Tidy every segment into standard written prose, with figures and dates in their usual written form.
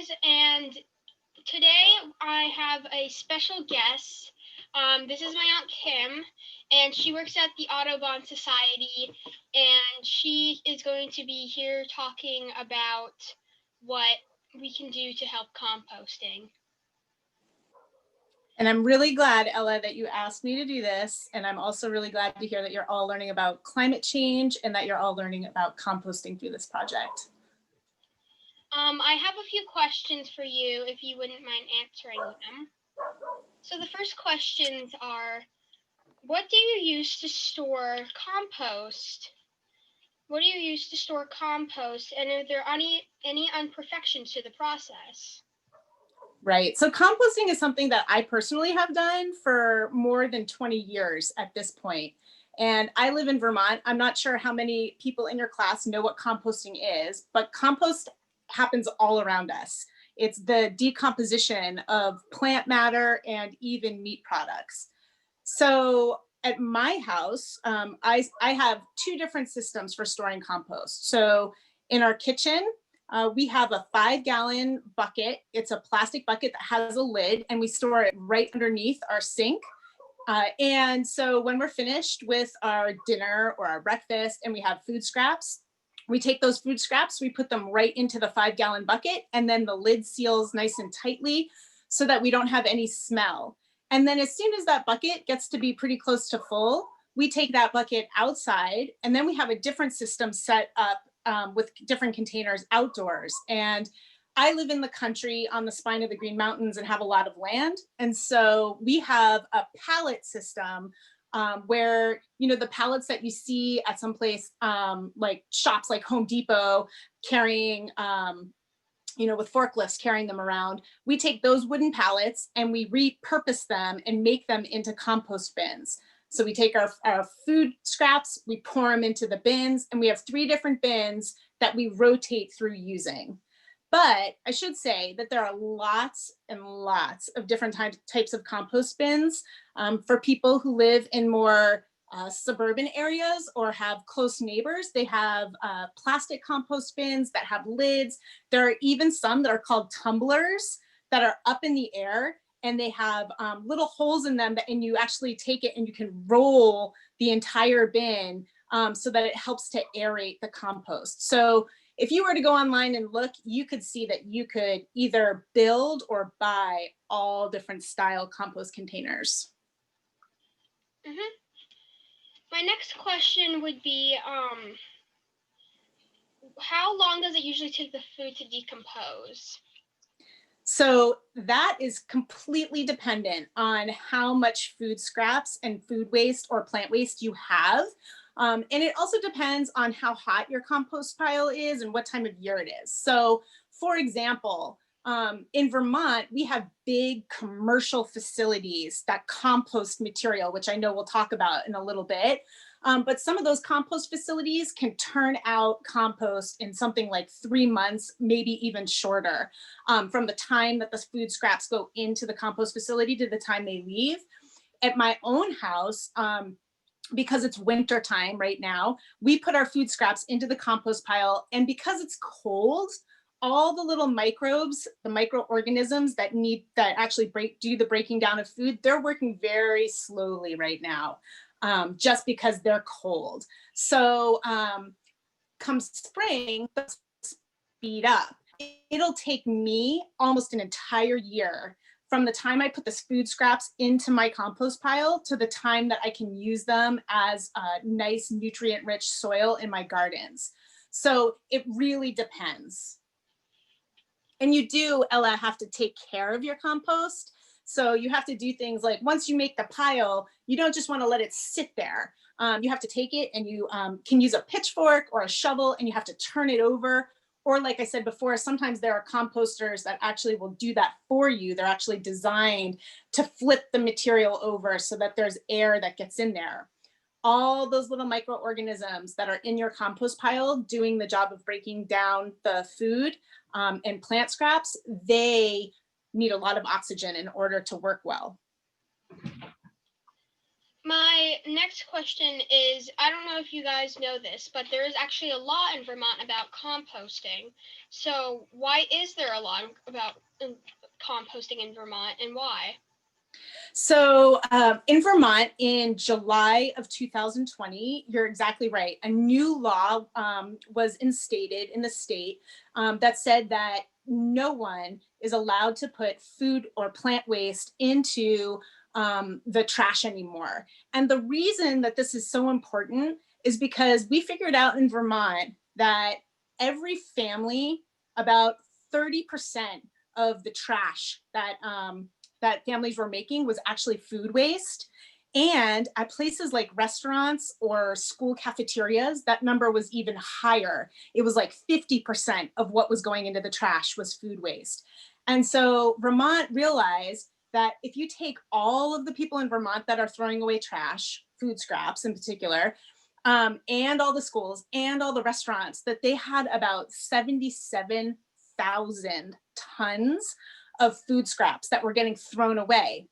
guys, and today I have a special guest. This is my Aunt Kim, and she works at the Audubon Society, and she is going to be here talking about what we can do to help composting. And I'm really glad, Ella, that you asked me to do this. And I'm also really glad to hear that you're all learning about climate change and that you're all learning about composting through this project. I have a few questions for you, if you wouldn't mind answering them. So the first questions are, what do you use to store compost? What do you use to store compost, and are there any imperfections to the process? Right. So composting is something that I personally have done for more than 20 years at this point. And I live in Vermont. I'm not sure how many people in your class know what composting is, but compost happens all around us. It's the decomposition of plant matter and even meat products. So at my house, I have two different systems for storing compost. So in our kitchen, we have a 5-gallon bucket. It's a plastic bucket that has a lid, and we store it right underneath our sink. And so when we're finished with our dinner or our breakfast and we have food scraps, we take those food scraps, we put them right into the 5-gallon bucket, and then the lid seals nice and tightly so that we don't have any smell. And then as soon as that bucket gets to be pretty close to full, we take that bucket outside, and then we have a different system set up with different containers outdoors. And I live in the country on the spine of the Green Mountains and have a lot of land. And so we have a pallet system where, you know, the pallets that you see at some place like shops like Home Depot carrying, you know, with forklifts carrying them around, we take those wooden pallets and we repurpose them and make them into compost bins. So we take our food scraps, we pour them into the bins, and we have 3 different bins that we rotate through using. But I should say that there are lots and lots of different types of compost bins for people who live in more suburban areas or have close neighbors. They have plastic compost bins that have lids. There are even some that are called tumblers that are up in the air, and they have little holes in them and you actually take it and you can roll the entire bin so that it helps to aerate the compost. So if you were to go online and look, you could see that you could either build or buy all different style compost containers. Mm-hmm. My next question would be, how long does it usually take the food to decompose? So that is completely dependent on how much food scraps and food waste or plant waste you have. And it also depends on how hot your compost pile is and what time of year it is. So for example, in Vermont, we have big commercial facilities that compost material, which I know we'll talk about in a little bit. But some of those compost facilities can turn out compost in something like 3 months, maybe even shorter, from the time that the food scraps go into the compost facility to the time they leave. At my own house, because it's winter time right now, we put our food scraps into the compost pile. And because it's cold, all the little microbes, the microorganisms that actually do the breaking down of food, they're working very slowly right now, just because they're cold. So come spring, they'll speed up. It'll take me almost an entire year from the time I put the food scraps into my compost pile to the time that I can use them as nice nutrient-rich soil in my gardens. So it really depends. And you do, Ella, have to take care of your compost. So you have to do things like, once you make the pile, you don't just want to let it sit there. You have to take it and you can use a pitchfork or a shovel and you have to turn it over. Or like I said before, sometimes there are composters that actually will do that for you. They're actually designed to flip the material over so that there's air that gets in there. All those little microorganisms that are in your compost pile doing the job of breaking down the food and plant scraps, they need a lot of oxygen in order to work well. My next question is, I don't know if you guys know this, but there is actually a law in Vermont about composting. So why is there a law about composting in Vermont, and why? So in Vermont, in July of 2020, you're exactly right. A new law was instated in the state that said that no one is allowed to put food or plant waste into the trash anymore. And the reason that this is so important is because we figured out in Vermont that every family, about 30% of the trash that families were making was actually food waste. And at places like restaurants or school cafeterias, that number was even higher. It was like 50% of what was going into the trash was food waste. And so Vermont realized that if you take all of the people in Vermont that are throwing away trash, food scraps in particular, and all the schools and all the restaurants, that they had about 77,000 tons of food scraps that were getting thrown away.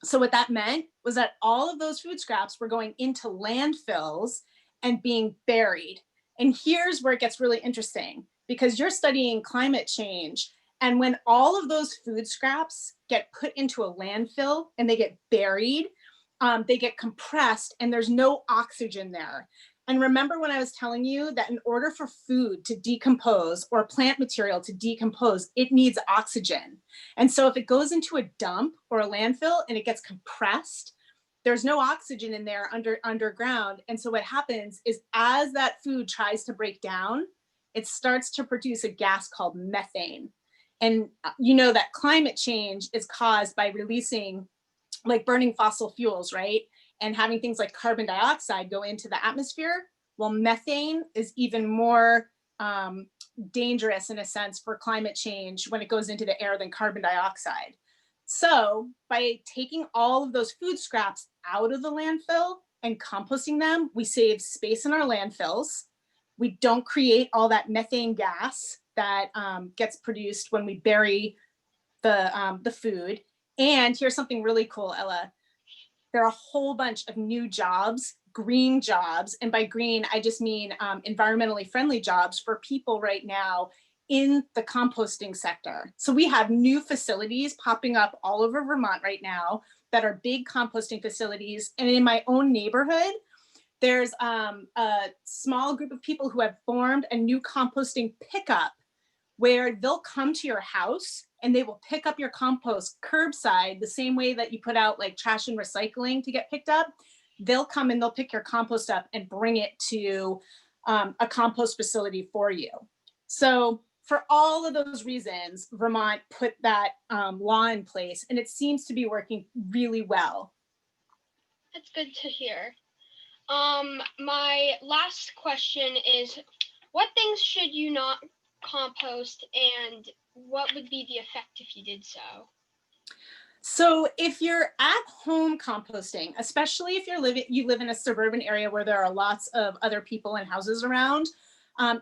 So what that meant was that all of those food scraps were going into landfills and being buried. And here's where it gets really interesting, because you're studying climate change. And when all of those food scraps get put into a landfill and they get buried, they get compressed and there's no oxygen there. And remember when I was telling you that in order for food to decompose or plant material to decompose, it needs oxygen. And so if it goes into a dump or a landfill and it gets compressed, there's no oxygen in there underground. And so what happens is as that food tries to break down, it starts to produce a gas called methane. And you know that climate change is caused by releasing, like burning fossil fuels, right? And having things like carbon dioxide go into the atmosphere. Well, methane is even more dangerous in a sense for climate change when it goes into the air than carbon dioxide. So by taking all of those food scraps out of the landfill and composting them, we save space in our landfills. We don't create all that methane gas that gets produced when we bury the food. And here's something really cool, Ella. There are a whole bunch of new jobs, green jobs, and by green, I just mean environmentally friendly jobs for people right now in the composting sector. So we have new facilities popping up all over Vermont right now that are big composting facilities. And in my own neighborhood, there's a small group of people who have formed a new composting pickup where they'll come to your house and they will pick up your compost curbside the same way that you put out like trash and recycling to get picked up. They'll come and they'll pick your compost up and bring it to a compost facility for you. So for all of those reasons, Vermont put that law in place, and it seems to be working really well. That's good to hear. My last question is, what things should you not compost, and what would be the effect if you did so? So if you're at home composting, especially if you live in a suburban area where there are lots of other people and houses around,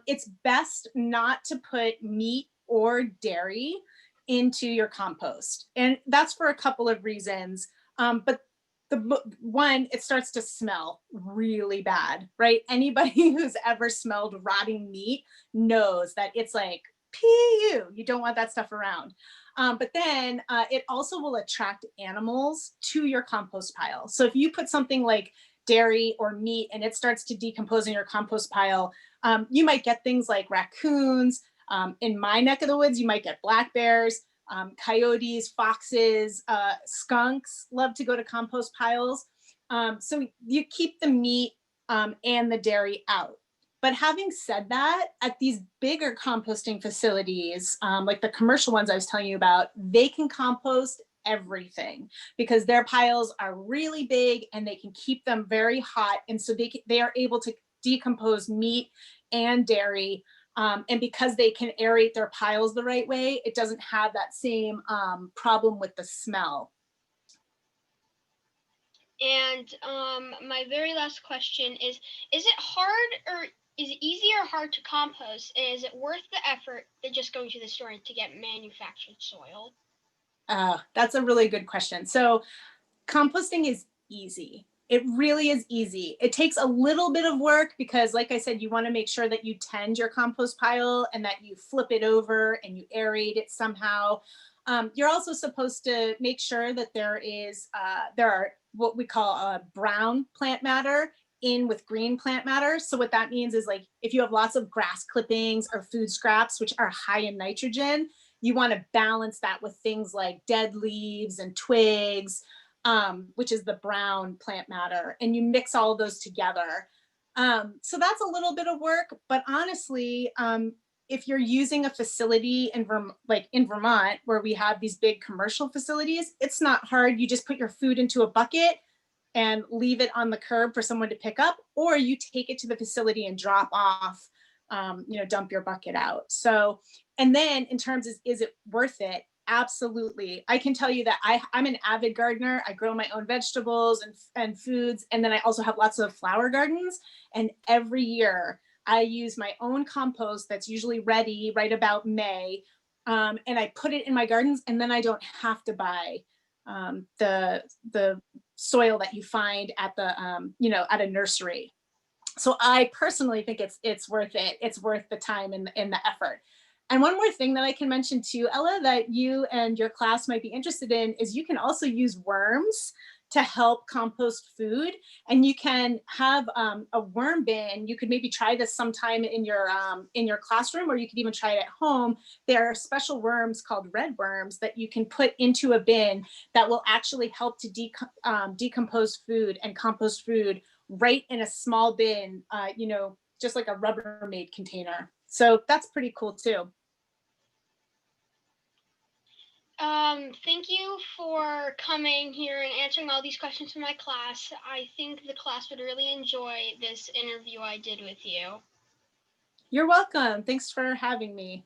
it's best not to put meat or dairy into your compost. And that's for a couple of reasons. But the one, it starts to smell really bad, right? Anybody who's ever smelled rotting meat knows that it's like, PU, you don't want that stuff around. But then it also will attract animals to your compost pile. So if you put something like dairy or meat and it starts to decompose in your compost pile, you might get things like raccoons. In my neck of the woods, you might get black bears, coyotes, foxes, skunks love to go to compost piles. So you keep the meat and the dairy out. But having said that, at these bigger composting facilities, like the commercial ones I was telling you about, they can compost everything because their piles are really big and they can keep them very hot. And so they are able to decompose meat and dairy. And because they can aerate their piles the right way, it doesn't have that same problem with the smell. And my very last question is it hard, or is it easy or hard to compost? And is it worth the effort than just going to the store to get manufactured soil? That's a really good question. So composting is easy. It really is easy. It takes a little bit of work because, like I said, you want to make sure that you tend your compost pile and that you flip it over and you aerate it somehow. You're also supposed to make sure that there are what we call brown plant matter in with green plant matter. So what that means is, like, if you have lots of grass clippings or food scraps, which are high in nitrogen, you want to balance that with things like dead leaves and twigs, which is the brown plant matter, and you mix all of those together. So that's a little bit of work, but honestly, if you're using a facility like in Vermont, where we have these big commercial facilities, it's not hard. You just put your food into a bucket and leave it on the curb for someone to pick up, or you take it to the facility and drop off, dump your bucket out. So, and then in terms of, is it worth it? Absolutely. I can tell you that I'm an avid gardener. I grow my own vegetables and foods. And then I also have lots of flower gardens. And every year I use my own compost that's usually ready right about May. And I put it in my gardens, and then I don't have to buy the soil that you find at at a nursery. So I personally think it's worth it. It's worth the time and the effort. And one more thing that I can mention too, Ella, that you and your class might be interested in, is you can also use worms to help compost food. And you can have a worm bin. You could maybe try this sometime in your classroom, or you could even try it at home. There are special worms called red worms that you can put into a bin that will actually help to decompose food and compost food right in a small bin, just like a Rubbermaid container. So that's pretty cool too. Thank you for coming here and answering all these questions from my class. I think the class would really enjoy this interview I did with you. You're welcome. Thanks for having me.